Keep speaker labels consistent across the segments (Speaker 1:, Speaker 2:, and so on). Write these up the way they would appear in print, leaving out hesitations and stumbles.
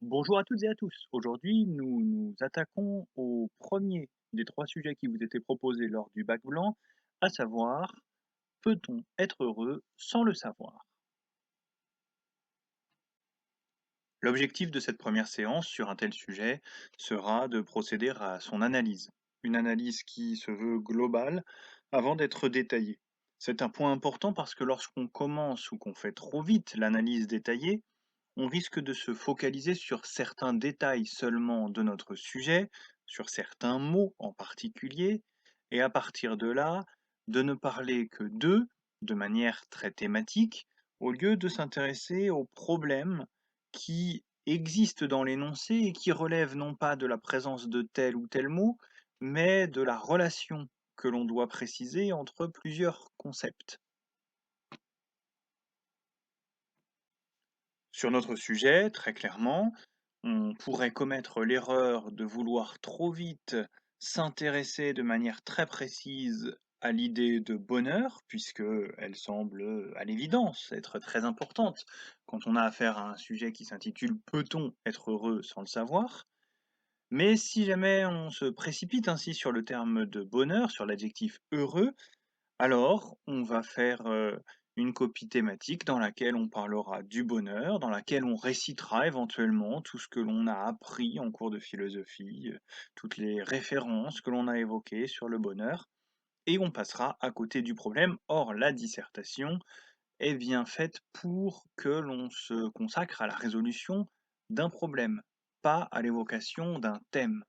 Speaker 1: Bonjour à toutes et à tous. Aujourd'hui, nous nous attaquons au premier des trois sujets qui vous étaient proposés lors du bac blanc, à savoir, peut-on être heureux sans le savoir? L'objectif de cette première séance sur un tel sujet sera de procéder à son analyse. Une analyse qui se veut globale avant d'être détaillée. C'est un point important parce que lorsqu'on commence ou qu'on fait trop vite l'analyse détaillée, on risque de se focaliser sur certains détails seulement de notre sujet, sur certains mots en particulier, et à partir de là, de ne parler que d'eux de manière très thématique, au lieu de s'intéresser aux problèmes qui existent dans l'énoncé et qui relèvent non pas de la présence de tel ou tel mot, mais de la relation que l'on doit préciser entre plusieurs concepts. Sur notre sujet, très clairement, on pourrait commettre l'erreur de vouloir trop vite s'intéresser de manière très précise à l'idée de bonheur, puisque elle semble à l'évidence être très importante quand on a affaire à un sujet qui s'intitule «Peut-on être heureux sans le savoir?». Mais si jamais on se précipite ainsi sur le terme de bonheur, sur l'adjectif heureux, alors, on va faire, une copie thématique dans laquelle on parlera du bonheur, dans laquelle on récitera éventuellement tout ce que l'on a appris en cours de philosophie, toutes les références que l'on a évoquées sur le bonheur et on passera à côté du problème. Or, la dissertation est bien faite pour que l'on se consacre à la résolution d'un problème, pas à l'évocation d'un thème.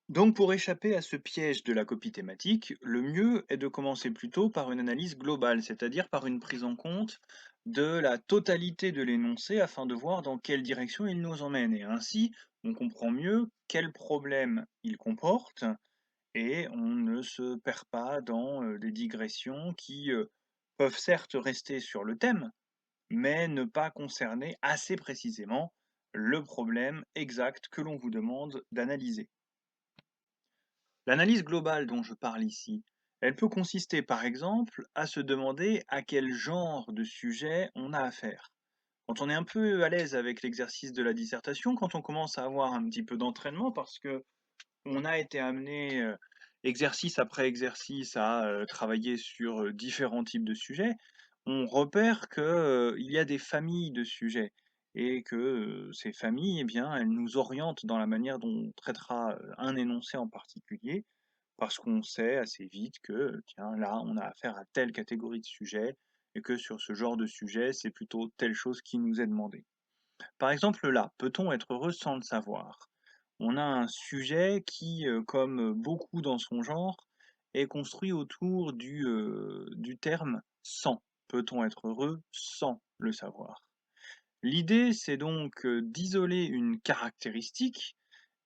Speaker 1: Donc pour échapper à ce piège de la copie thématique, le mieux est de commencer plutôt par une analyse globale, c'est-à-dire par une prise en compte de la totalité de l'énoncé afin de voir dans quelle direction il nous emmène. Et ainsi, on comprend mieux quel problème il comporte et on ne se perd pas dans des digressions qui peuvent certes rester sur le thème, mais ne pas concerner assez précisément le problème exact que l'on vous demande d'analyser. L'analyse globale dont je parle ici, elle peut consister par exemple à se demander à quel genre de sujet on a affaire. Quand on est un peu à l'aise avec l'exercice de la dissertation, quand on commence à avoir un petit peu d'entraînement parce que on a été amené, exercice après exercice à, travailler sur, différents types de sujets, on repère que, il y a des familles de sujets et que, ces familles, eh bien, elles nous orientent dans la manière dont on traitera, un énoncé en particulier. Parce qu'on sait assez vite que, tiens, là, on a affaire à telle catégorie de sujet et que sur ce genre de sujet, c'est plutôt telle chose qui nous est demandée. Par exemple, là, peut-on être heureux sans le savoir? On a un sujet qui, comme beaucoup dans son genre, est construit autour du terme «sans». Peut-on être heureux sans le savoir? L'idée, c'est donc, d'isoler une caractéristique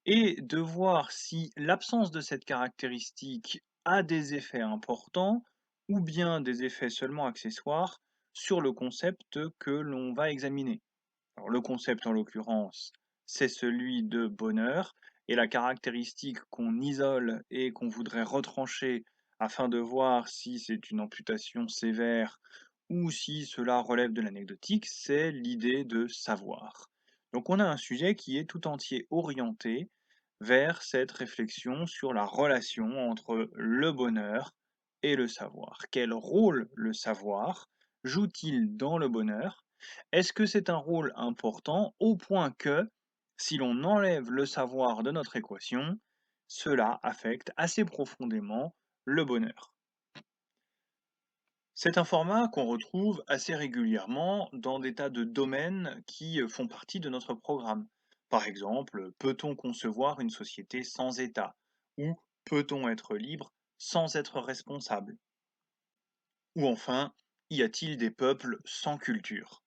Speaker 1: et de voir si l'absence de cette caractéristique a des effets importants ou bien des effets seulement accessoires sur le concept que l'on va examiner. Alors le concept en l'occurrence, c'est celui de bonheur et la caractéristique qu'on isole et qu'on voudrait retrancher afin de voir si c'est une amputation sévère ou si cela relève de l'anecdotique, c'est l'idée de savoir. Donc on a un sujet qui est tout entier orienté vers cette réflexion sur la relation entre le bonheur et le savoir. Quel rôle le savoir joue-t-il dans le bonheur? Est-ce que c'est un rôle important au point que, si l'on enlève le savoir de notre équation, cela affecte assez profondément le bonheur? C'est un format qu'on retrouve assez régulièrement dans des tas de domaines qui font partie de notre programme. Par exemple, peut-on concevoir une société sans État? Ou peut-on être libre sans être responsable? Ou enfin, y a-t-il des peuples sans culture?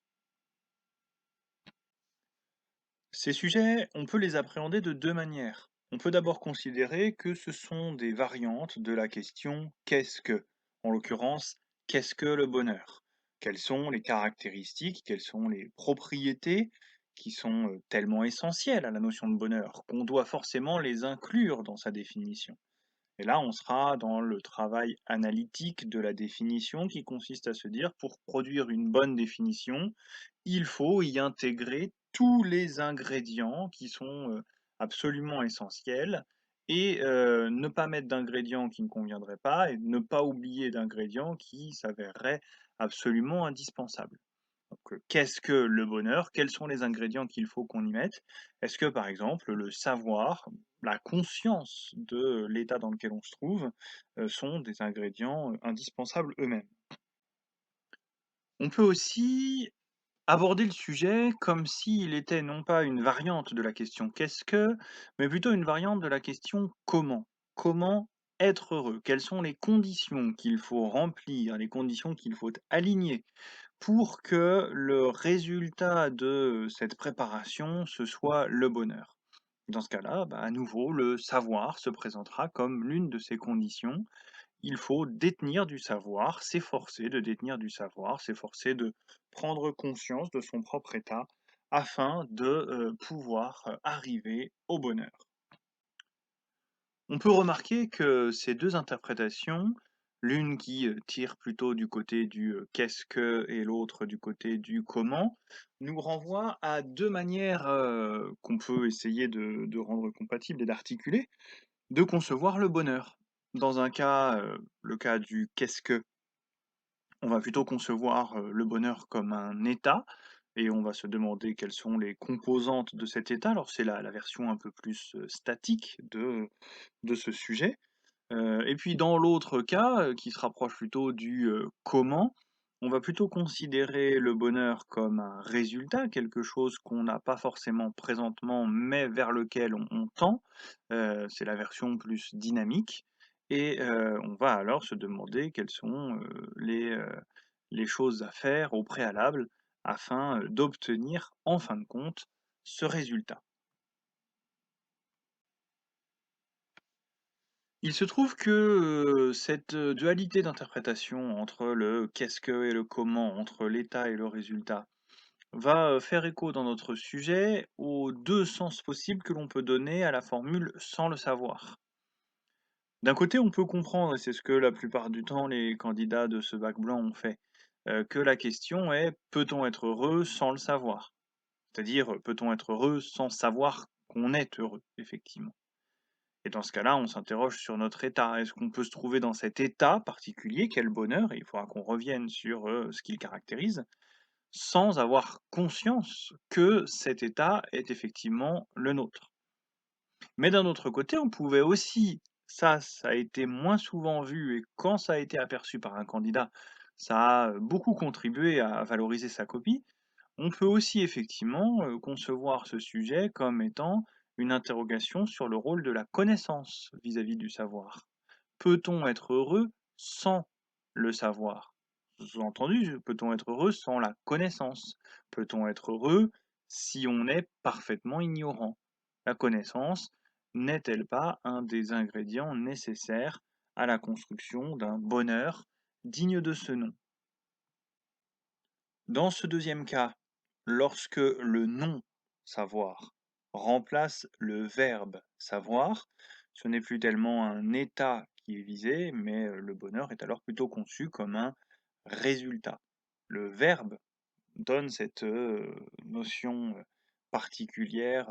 Speaker 1: Ces sujets, on peut les appréhender de deux manières. On peut d'abord considérer que ce sont des variantes de la question «qu'est-ce que?». En l'occurrence, qu'est-ce que le bonheur? Quelles sont les caractéristiques, quelles sont les propriétés qui sont tellement essentielles à la notion de bonheur qu'on doit forcément les inclure dans sa définition? Et là, on sera dans le travail analytique de la définition qui consiste à se dire, pour produire une bonne définition, Il faut y intégrer tous les ingrédients qui sont, absolument essentiels et ne pas mettre d'ingrédients qui ne conviendraient pas et ne pas oublier d'ingrédients qui s'avéreraient absolument indispensables. Donc, qu'est-ce que le bonheur? Quels sont les ingrédients qu'il faut qu'on y mette? Est-ce que, par exemple, le savoir, la conscience de l'état dans lequel on se trouve, sont des ingrédients, indispensables eux-mêmes? On peut aussi aborder le sujet comme s'il était non pas une variante de la question «Qu'est-ce que?», mais plutôt une variante de la question «Comment?». Comment être heureux? Quelles sont les conditions qu'il faut remplir, les conditions qu'il faut aligner pour que le résultat de cette préparation, ce soit le bonheur? Dans ce cas-là, bah, à nouveau, le savoir se présentera comme l'une de ces conditions. Il faut détenir du savoir, s'efforcer de détenir du savoir, s'efforcer de prendre conscience de son propre état afin de, pouvoir, arriver au bonheur. On peut remarquer que ces 2 interprétations, l'une qui, tire plutôt du côté du, «qu'est-ce que?» et l'autre du côté du «comment», nous renvoient à 2 manières, qu'on peut essayer de rendre compatibles et d'articuler, de concevoir le bonheur. Dans un cas, le cas du «qu'est-ce que?», on va plutôt concevoir, le bonheur comme un état et on va se demander quelles sont les composantes de cet état. Alors c'est la version un peu plus, statique de ce sujet. Et puis dans l'autre cas, qui se rapproche plutôt du, comment, on va plutôt considérer le bonheur comme un résultat, quelque chose qu'on n'a pas forcément présentement, mais vers lequel on tend. C'est la version plus dynamique et on va alors se demander quelles sont, les choses à faire au préalable afin, d'obtenir en fin de compte ce résultat. Il se trouve que, cette, dualité d'interprétation entre le «qu'est-ce que» et le «comment», entre l'état et le résultat, va, faire écho dans notre sujet aux 2 sens possibles que l'on peut donner à la formule «sans le savoir». D'un côté, on peut comprendre, et c'est ce que la plupart du temps les candidats de ce bac blanc ont fait, que la question est: «Peut-on être heureux sans le savoir?» C'est-à-dire, peut-on être heureux sans savoir qu'on est heureux, effectivement? Et dans ce cas-là, on s'interroge sur notre état. Est-ce qu'on peut se trouver dans cet état particulier, quel bonheur, et il faudra qu'on revienne sur, ce qui le caractérise, sans avoir conscience que cet état est effectivement le nôtre? Mais d'un autre côté, on pouvait aussi, ça a été moins souvent vu et quand ça a été aperçu par un candidat, ça a, beaucoup contribué à valoriser sa copie. On peut aussi effectivement, concevoir ce sujet comme étant une interrogation sur le rôle de la connaissance vis-à-vis du savoir. Peut-on être heureux sans le savoir? Sous-entendu, peut-on être heureux sans la connaissance? Peut-on être heureux si on est parfaitement ignorant? La connaissance n'est-elle pas un des ingrédients nécessaires à la construction d'un bonheur digne de ce nom? Dans ce deuxième cas, lorsque le non-savoir remplace le verbe savoir, ce n'est plus tellement un état qui est visé, mais le bonheur est alors plutôt conçu comme un résultat. Le verbe donne cette, notion, particulière,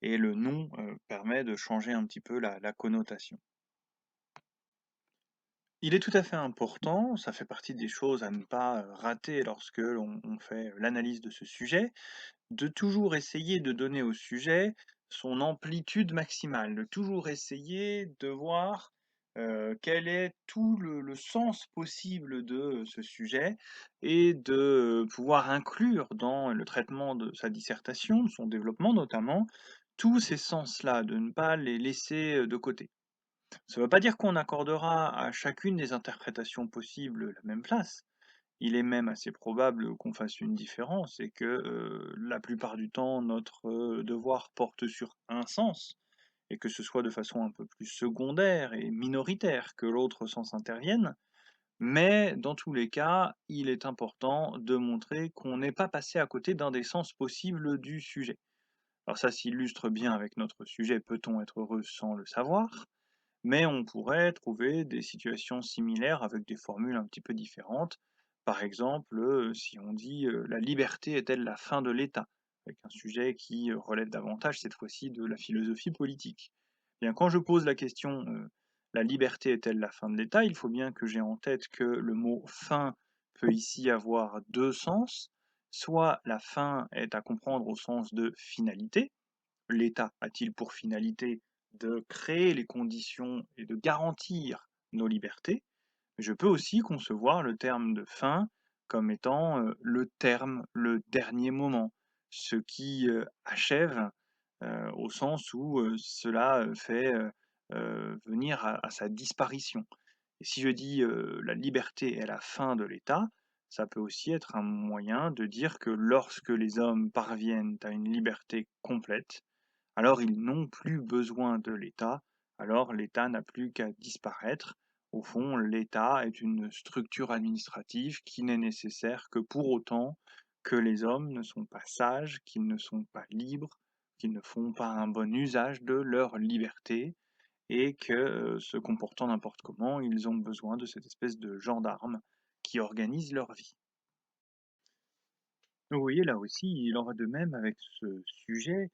Speaker 1: et le nom, permet de changer un petit peu la connotation. Il est tout à fait important, ça fait partie des choses à ne pas, rater lorsque l'on fait l'analyse de ce sujet, de toujours essayer de donner au sujet son amplitude maximale, de toujours essayer de voir, quel est tout le sens possible de ce sujet et de, pouvoir inclure dans le traitement de sa dissertation, de son développement notamment, tous ces sens-là, de ne pas les laisser, de côté. Ça ne veut pas dire qu'on accordera à chacune des interprétations possibles la même place. Il est même assez probable qu'on fasse une différence et que, la plupart du temps, notre, devoir porte sur un sens et que ce soit de façon un peu plus secondaire et minoritaire que l'autre sens intervienne. Mais dans tous les cas, il est important de montrer qu'on n'est pas passé à côté d'un des sens possibles du sujet. Alors ça s'illustre bien avec notre sujet: «Peut-on être heureux sans le savoir?», mais on pourrait trouver des situations similaires avec des formules un petit peu différentes. Par exemple, si on dit, «La liberté est-elle la fin de l'État?» avec un sujet qui, relève davantage cette fois-ci de la philosophie politique. Eh bien, quand je pose la question, «La liberté est-elle la fin de l'État?» il faut bien que j'ai en tête que le mot «fin» peut ici avoir 2 sens. Soit la fin est à comprendre au sens de finalité. L'État a-t-il pour finalité de créer les conditions et de garantir nos libertés? Je peux aussi concevoir le terme de fin comme étant, le terme, le dernier moment, ce qui, achève, au sens où, cela, fait, venir à sa disparition. Et si je dis, la liberté est la fin de l'État, ça peut aussi être un moyen de dire que lorsque les hommes parviennent à une liberté complète, alors ils n'ont plus besoin de l'État, alors l'État n'a plus qu'à disparaître. Au fond, l'État est une structure administrative qui n'est nécessaire que pour autant que les hommes ne sont pas sages, qu'ils ne sont pas libres, qu'ils ne font pas un bon usage de leur liberté et que, se comportant n'importe comment, ils ont besoin de cette espèce de gendarme qui organise leur vie. Vous voyez, là aussi, il en va de même avec ce sujet,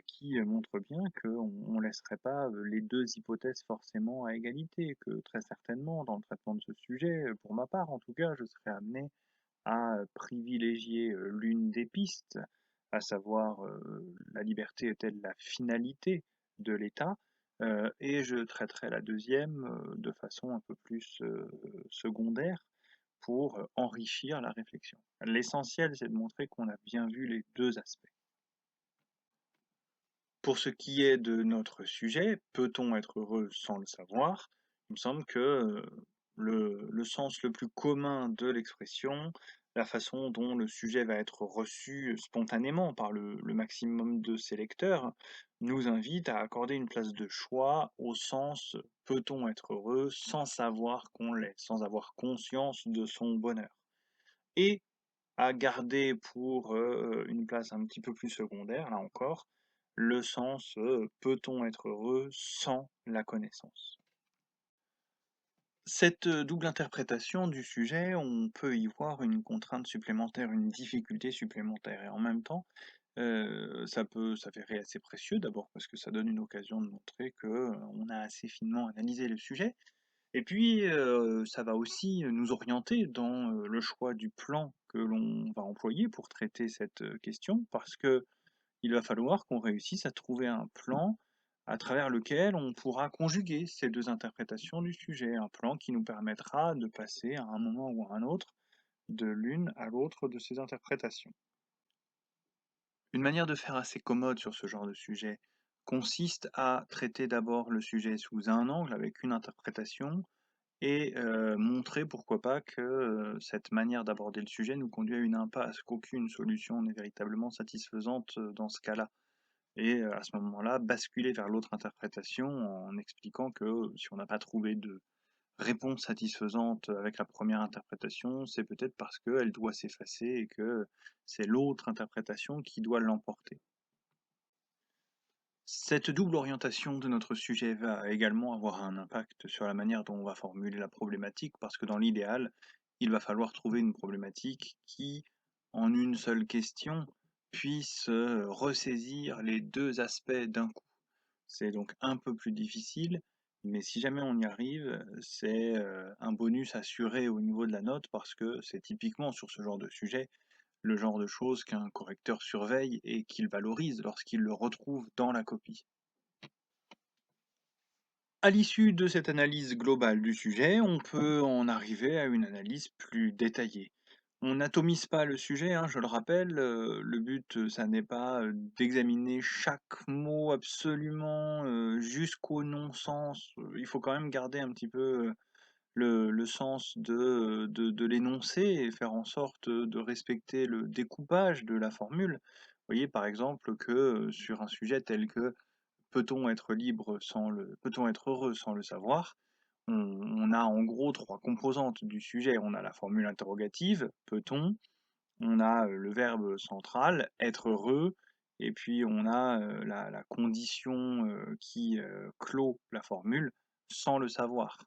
Speaker 1: qui, montre bien qu'on laisserait pas, les 2 hypothèses forcément à égalité, que très certainement dans le traitement de ce sujet, pour ma part en tout cas, je serais amené à, privilégier, l'une des pistes, à savoir, la liberté est-elle la finalité de l'État? Et je traiterai la deuxième de façon un peu plus, secondaire, pour, enrichir la réflexion. L'essentiel, c'est de montrer qu'on a bien vu les 2 aspects. Pour ce qui est de notre sujet, peut-on être heureux sans le savoir? Il me semble que, le sens le plus commun de l'expression, la façon dont le sujet va être reçu spontanément par le maximum de ses lecteurs, nous invite à accorder une place de choix au sens: «Peut-on être heureux sans savoir qu'on l'est, sans avoir conscience de son bonheur?» et à garder pour, une place un petit peu plus secondaire, là encore, le sens, peut-on être heureux sans la connaissance? Cette, double interprétation du sujet, on peut y voir une contrainte supplémentaire, une difficulté supplémentaire et en même temps, ça peut s'avérer assez précieux. D'abord parce que ça donne une occasion de montrer que, on a assez finement analysé le sujet et puis, ça va aussi nous orienter dans, le choix du plan que l'on va employer pour traiter cette, question. Parce que il va falloir qu'on réussisse à trouver un plan à travers lequel on pourra conjuguer ces 2 interprétations du sujet. Un plan qui nous permettra de passer à un moment ou à un autre, de l'une à l'autre de ces interprétations. Une manière de faire assez commode sur ce genre de sujet consiste à traiter d'abord le sujet sous un angle avec une interprétation et montrer pourquoi pas que, cette manière d'aborder le sujet nous conduit à une impasse, qu'aucune solution n'est véritablement satisfaisante, dans ce cas-là et à ce moment-là, basculer vers l'autre interprétation en expliquant que, si on n'a pas trouvé de réponse satisfaisante avec la première interprétation, c'est peut-être parce qu'elle doit s'effacer et que c'est l'autre interprétation qui doit l'emporter. Cette double orientation de notre sujet va également avoir un impact sur la manière dont on va formuler la problématique, parce que dans l'idéal, il va falloir trouver une problématique qui, en une seule question, puisse ressaisir les 2 aspects d'un coup. C'est donc un peu plus difficile, mais si jamais on y arrive, c'est un bonus assuré au niveau de la note, parce que c'est typiquement sur ce genre de sujet le genre de choses qu'un correcteur surveille et qu'il valorise lorsqu'il le retrouve dans la copie. À l'issue de cette analyse globale du sujet, on peut en arriver à une analyse plus détaillée. On n'atomise pas le sujet, hein, je le rappelle, le but, ça n'est pas, d'examiner chaque mot absolument, jusqu'au non-sens, il faut quand même garder un petit peu, le sens de l'énoncé et faire en sorte, de respecter le découpage de la formule. Vous voyez, par exemple, que, sur un sujet tel que peut-on être heureux sans le savoir? On a en gros 3 composantes du sujet. On a la formule interrogative, peut-on? On a, le verbe central, être heureux et puis on a, la condition, qui, clôt la formule, sans le savoir.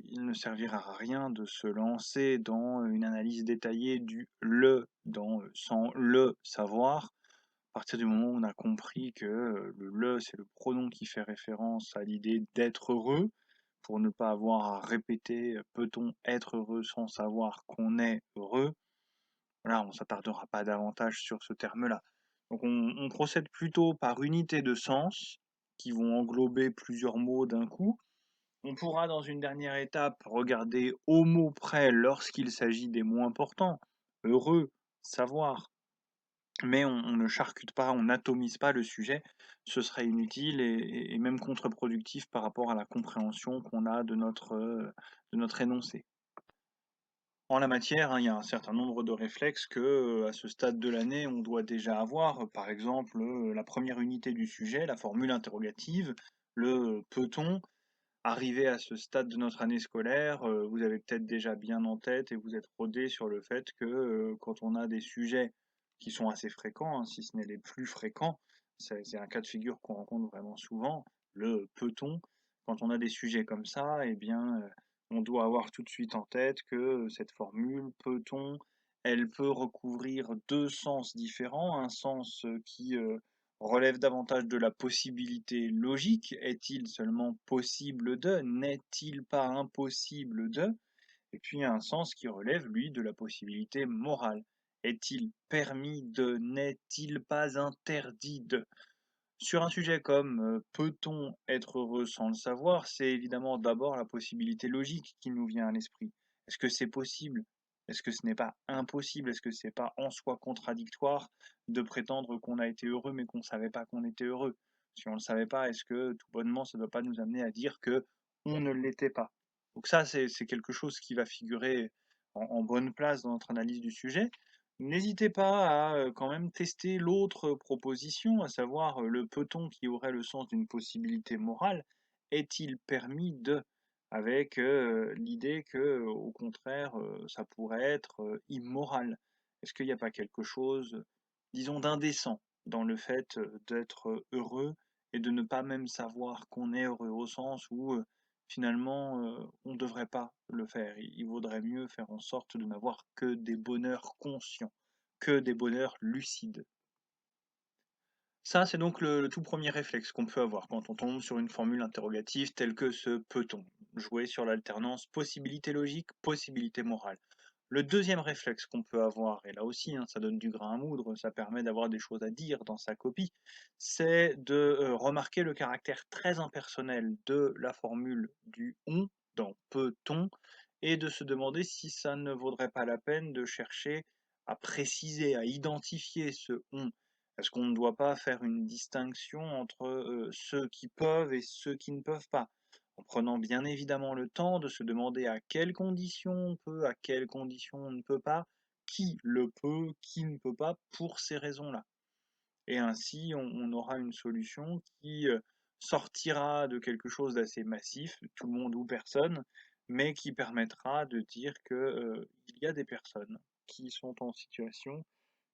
Speaker 1: Il ne servira à rien de se lancer dans une analyse détaillée du «le» sans le savoir. À partir du moment où on a compris que, le», c'est le pronom qui fait référence à l'idée d'être heureux, pour ne pas avoir à répéter, «Peut-on être heureux sans savoir qu'on est heureux?» Voilà, on s'attardera pas davantage sur ce terme-là. Donc on procède plutôt par unité de sens, qui vont englober plusieurs mots d'un coup. On pourra dans une dernière étape regarder au mot près lorsqu'il s'agit des mots importants: heureux, savoir, mais on ne charcute pas, on n'atomise pas le sujet, ce serait inutile et même contre-productif par rapport à la compréhension qu'on a de notre énoncé. En la matière, hein, il y a un certain nombre de réflexes que, à ce stade de l'année, on doit déjà avoir. Par exemple, la première unité du sujet, la formule interrogative, le «peut-on?». Arrivé à ce stade de notre année scolaire, vous avez peut-être déjà bien en tête et vous êtes rodés sur le fait que, quand on a des sujets qui sont assez fréquents, hein, si ce n'est les plus fréquents, c'est un cas de figure qu'on rencontre vraiment souvent, le «peut-on?». Quand on a des sujets comme ça et bien, on doit avoir tout de suite en tête que, cette formule «peut-on?», elle peut recouvrir 2 sens différents. Un sens, qui, relève davantage de la possibilité logique. Est-il seulement possible de? N'est-il pas impossible de? Et puis un sens qui relève, lui, de la possibilité morale. Est-il permis de? N'est-il pas interdit de? Sur un sujet comme peut-on être heureux sans le savoir, c'est évidemment d'abord la possibilité logique qui nous vient à l'esprit. Est-ce que c'est possible? Est-ce que ce n'est pas impossible? Est-ce que c'est pas en soi contradictoire de prétendre qu'on a été heureux mais qu'on ne savait pas qu'on était heureux? Si on ne le savait pas, est-ce que tout bonnement ça ne doit pas nous amener à dire que on ne l'était pas? Donc ça, c'est quelque chose qui va figurer en bonne place dans notre analyse du sujet. N'hésitez pas à, quand même tester l'autre proposition, à savoir, le peut-on qui aurait le sens d'une possibilité morale, est-il permis de? Avec, l'idée que, au contraire, ça pourrait être, immoral. Est-ce qu'il n'y a pas quelque chose, disons, d'indécent dans le fait, d'être, heureux et de ne pas même savoir qu'on est heureux? Au sens où, finalement, on ne devrait pas le faire. Il vaudrait mieux faire en sorte de n'avoir que des bonheurs conscients, que des bonheurs lucides. Ça, c'est donc le tout premier réflexe qu'on peut avoir quand on tombe sur une formule interrogative telle que ce «peut-on?». Jouer sur l'alternance possibilité logique, possibilité morale. Le deuxième réflexe qu'on peut avoir, et là aussi, hein, ça donne du grain à moudre, ça permet d'avoir des choses à dire dans sa copie, c'est de, remarquer le caractère très impersonnel de la formule du «on» dans «peut-on» et de se demander si ça ne vaudrait pas la peine de chercher à préciser, à identifier ce «on». Est-ce qu'on ne doit pas faire une distinction entre, ceux qui peuvent et ceux qui ne peuvent pas? En prenant bien évidemment le temps de se demander à quelles conditions on peut, à quelles conditions on ne peut pas, qui le peut, qui ne peut pas, pour ces raisons-là. Et ainsi, on aura une solution qui sortira de quelque chose d'assez massif, tout le monde ou personne, mais qui permettra de dire que il y a des personnes qui sont en situation,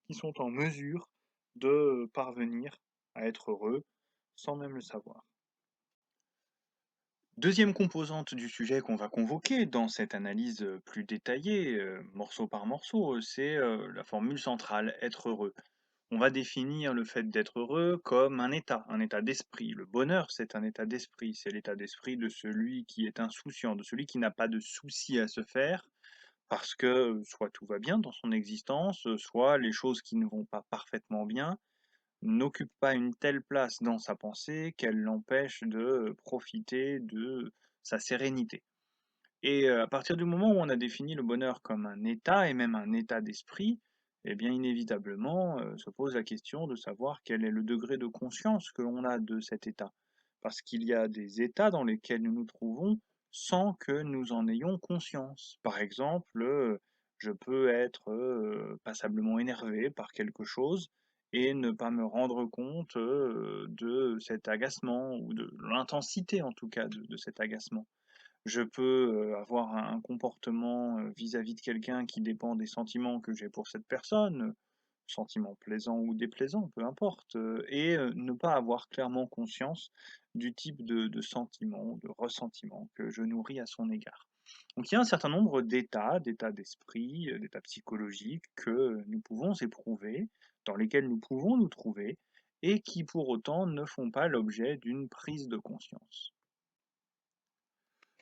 Speaker 1: qui sont en mesure de parvenir à être heureux sans même le savoir. Deuxième composante du sujet qu'on va convoquer dans cette analyse, plus détaillée, morceau par morceau, c'est, la formule centrale, être heureux. On va définir le fait d'être heureux comme un état d'esprit. Le bonheur, c'est un état d'esprit, c'est l'état d'esprit de celui qui est insouciant, de celui qui n'a pas de soucis à se faire parce que, soit tout va bien dans son existence, soit les choses qui ne vont pas parfaitement bien n'occupe pas une telle place dans sa pensée qu'elle l'empêche de, profiter de sa sérénité. Et à partir du moment où on a défini le bonheur comme un état et même un état d'esprit, eh bien inévitablement, se pose la question de savoir quel est le degré de conscience que l'on a de cet état. Parce qu'il y a des états dans lesquels nous nous trouvons sans que nous en ayons conscience. Par exemple, je peux être, passablement énervé par quelque chose et ne pas me rendre compte, de cet agacement ou de l'intensité en tout cas de cet agacement. Je peux, avoir un comportement, vis-à-vis de quelqu'un qui dépend des sentiments que j'ai pour cette personne, sentiments plaisants ou déplaisants, peu importe, et ne pas avoir clairement conscience du type de sentiment, de ressentiment que je nourris à son égard. Donc il y a un certain nombre d'états d'esprit, d'états psychologiques que nous pouvons éprouver, dans lesquels nous pouvons nous trouver et qui pour autant ne font pas l'objet d'une prise de conscience.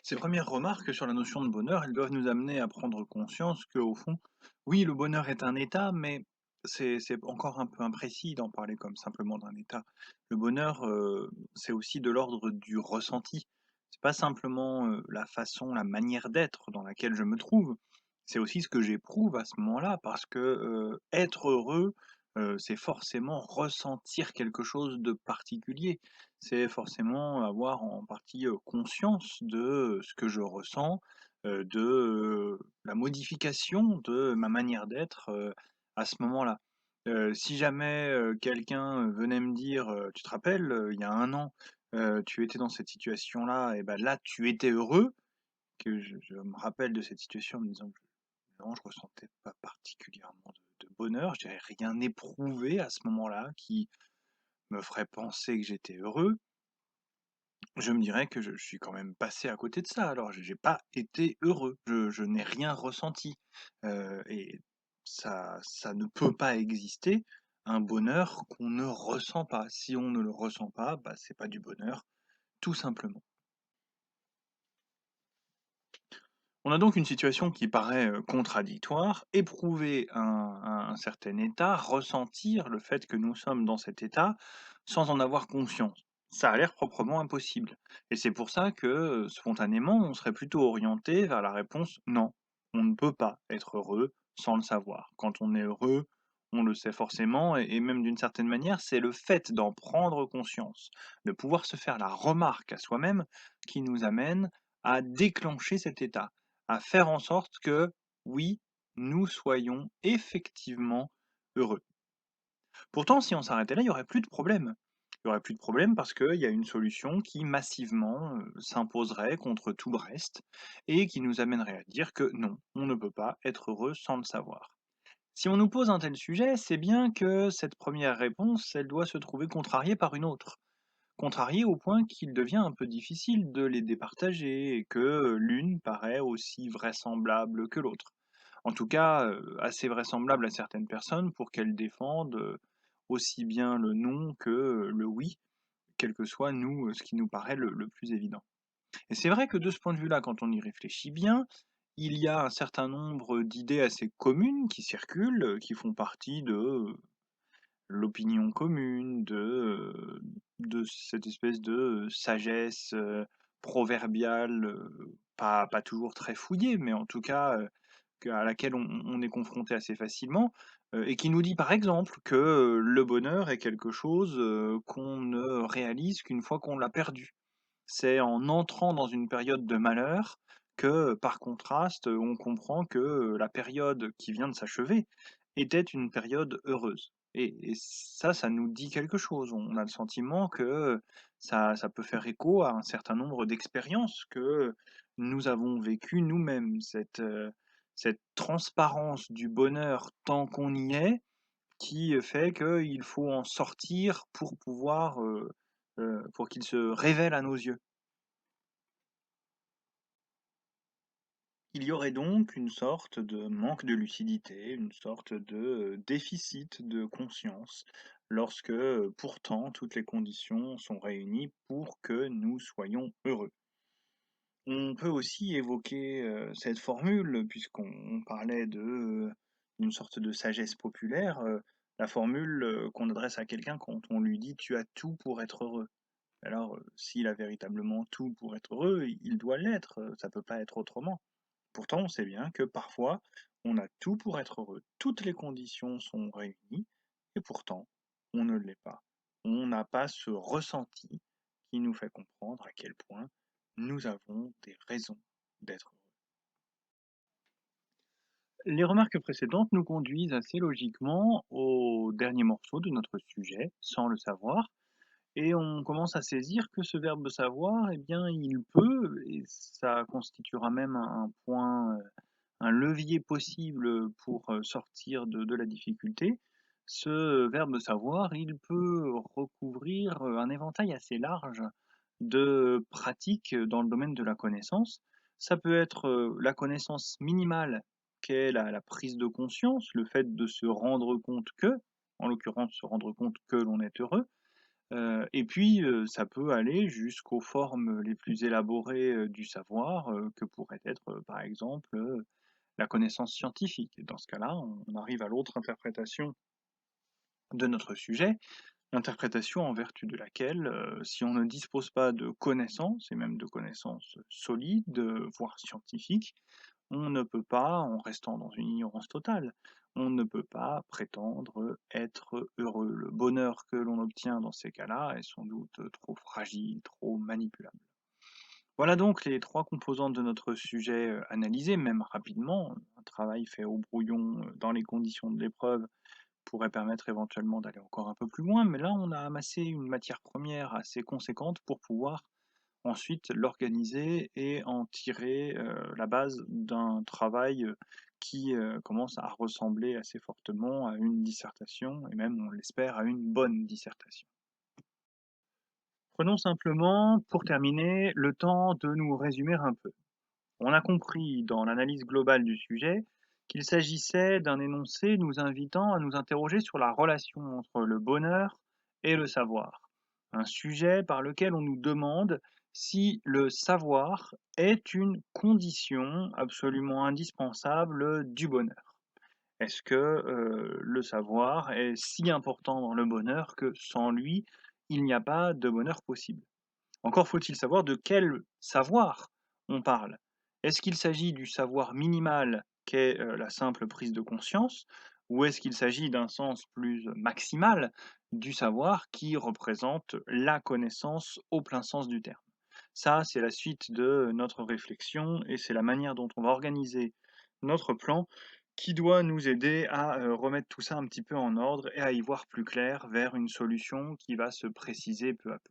Speaker 1: Ces premières remarques sur la notion de bonheur, elles doivent nous amener à prendre conscience que, au fond, oui, le bonheur est un état, mais c'est encore un peu imprécis d'en parler comme simplement d'un état. Le bonheur, c'est aussi de l'ordre du ressenti. C'est pas simplement la façon, la manière d'être dans laquelle je me trouve. C'est aussi ce que j'éprouve à ce moment-là, parce que être heureux, c'est forcément ressentir quelque chose de particulier. C'est forcément avoir en partie, conscience de, ce que je ressens, de, la modification de ma manière d'être, à ce moment-là. Si jamais, quelqu'un venait me dire, «Tu te rappelles, il y a 1 an, tu étais dans cette situation-là et ben là, tu étais heureux», que je me rappelle de cette situation en me disant que non, je ressentais pas particulièrement de bonheur, je n'avais rien éprouvé à ce moment-là qui me ferait penser que j'étais heureux. Je me dirais que je suis quand même passé à côté de ça, alors j'ai pas été heureux, je n'ai rien ressenti, et ça ne peut pas exister, un bonheur qu'on ne ressent pas. Si on ne le ressent pas, bah, c'est pas du bonheur, tout simplement. On a donc une situation qui paraît, contradictoire, éprouver un certain état, ressentir le fait que nous sommes dans cet état, sans en avoir conscience. Ça a l'air proprement impossible et c'est pour ça que, spontanément, on serait plutôt orienté vers la réponse: «Non, on ne peut pas être heureux sans le savoir». Quand on est heureux, on le sait forcément et même d'une certaine manière, c'est le fait d'en prendre conscience, de pouvoir se faire la remarque à soi-même qui nous amène à déclencher cet état. À faire en sorte que, oui, nous soyons effectivement heureux. Pourtant, si on s'arrêtait là, il y aurait plus de problème. Il y aurait plus de problème parce qu'il y a une solution qui massivement, s'imposerait contre tout le reste et qui nous amènerait à dire que non, on ne peut pas être heureux sans le savoir. Si on nous pose un tel sujet, c'est bien que cette première réponse, elle doit se trouver contrariée par une autre. Contrariée au point qu'il devient un peu difficile de les départager et que l'une paraît aussi vraisemblable que l'autre. En tout cas, assez vraisemblable à certaines personnes pour qu'elles défendent, aussi bien le non que, le oui, quel que soit nous, ce qui nous paraît le plus évident. Et c'est vrai que de ce point de vue-là, quand on y réfléchit bien, il y a un certain nombre d'idées assez communes qui circulent, qui font partie de l'opinion commune, de cette espèce de, sagesse, proverbiale, pas toujours très fouillée, mais en tout cas, à laquelle on est confronté assez facilement, et qui nous dit par exemple que, le bonheur est quelque chose, qu'on ne réalise qu'une fois qu'on l'a perdu. C'est en entrant dans une période de malheur que, par contraste, on comprend que, la période qui vient de s'achever était une période heureuse et ça nous dit quelque chose. On a le sentiment que, ça peut faire écho à un certain nombre d'expériences que nous avons vécues nous-mêmes. Cette transparence du bonheur tant qu'on y est, qui fait qu'il faut en sortir pour pouvoir, pour qu'il se révèle à nos yeux. Il y aurait donc une sorte de manque de lucidité, une sorte de, déficit de conscience lorsque, pourtant toutes les conditions sont réunies pour que nous soyons heureux. On peut aussi évoquer, cette formule puisqu'on parlait d'une sorte de sagesse populaire, la formule, qu'on adresse à quelqu'un quand on lui dit: «Tu as tout pour être heureux». Alors, s'il a véritablement tout pour être heureux, il doit l'être, ça peut pas être autrement. Pourtant, on sait bien que parfois, on a tout pour être heureux. Toutes les conditions sont réunies et pourtant, on ne l'est pas. On n'a pas ce ressenti qui nous fait comprendre à quel point nous avons des raisons d'être heureux. Les remarques précédentes nous conduisent assez logiquement au dernier morceau de notre sujet, sans le savoir, et on commence à saisir que ce verbe savoir, eh bien, il peut, et ça constituera même un point, un levier possible pour, sortir de la difficulté, Ce verbe savoir, il peut recouvrir, un éventail assez large de pratiques, dans le domaine de la connaissance. Ça peut être, la connaissance minimale qu'est la prise de conscience, le fait de se rendre compte que, en l'occurrence se rendre compte que l'on est heureux, et puis, ça peut aller jusqu'aux formes les plus élaborées, du savoir, que pourrait être, par exemple, la connaissance scientifique. Et dans ce cas-là, on arrive à l'autre interprétation de notre sujet, l'interprétation en vertu de laquelle, si on ne dispose pas de connaissances et même de connaissances solides, voire scientifiques, on ne peut pas, en restant dans une ignorance totale, on ne peut pas prétendre être heureux. Le bonheur que l'on obtient dans ces cas-là est sans doute trop fragile, trop manipulable. Voilà donc les 3 composantes de notre sujet, analysées, même rapidement. Un travail fait au brouillon, dans les conditions de l'épreuve pourrait permettre éventuellement d'aller encore un peu plus loin, mais là, on a amassé une matière première assez conséquente pour pouvoir ensuite l'organiser et en tirer, la base d'un travail, qui, commence à ressembler assez fortement à une dissertation et même, on l'espère, à une bonne dissertation. Prenons simplement, pour terminer, le temps de nous résumer un peu. On a compris dans l'analyse globale du sujet qu'il s'agissait d'un énoncé nous invitant à nous interroger sur la relation entre le bonheur et le savoir. Un sujet par lequel on nous demande si le savoir est une condition absolument indispensable du bonheur. Est-ce que le savoir est si important dans le bonheur que sans lui, il n'y a pas de bonheur possible? Encore faut-il savoir de quel savoir on parle. Est-ce qu'il s'agit du savoir minimal qu'est, la simple prise de conscience? Ou est-ce qu'il s'agit d'un sens plus maximal du savoir qui représente la connaissance au plein sens du terme? Ça, c'est la suite de notre réflexion et c'est la manière dont on va organiser notre plan qui doit nous aider à, remettre tout ça un petit peu en ordre et à y voir plus clair vers une solution qui va se préciser peu à peu.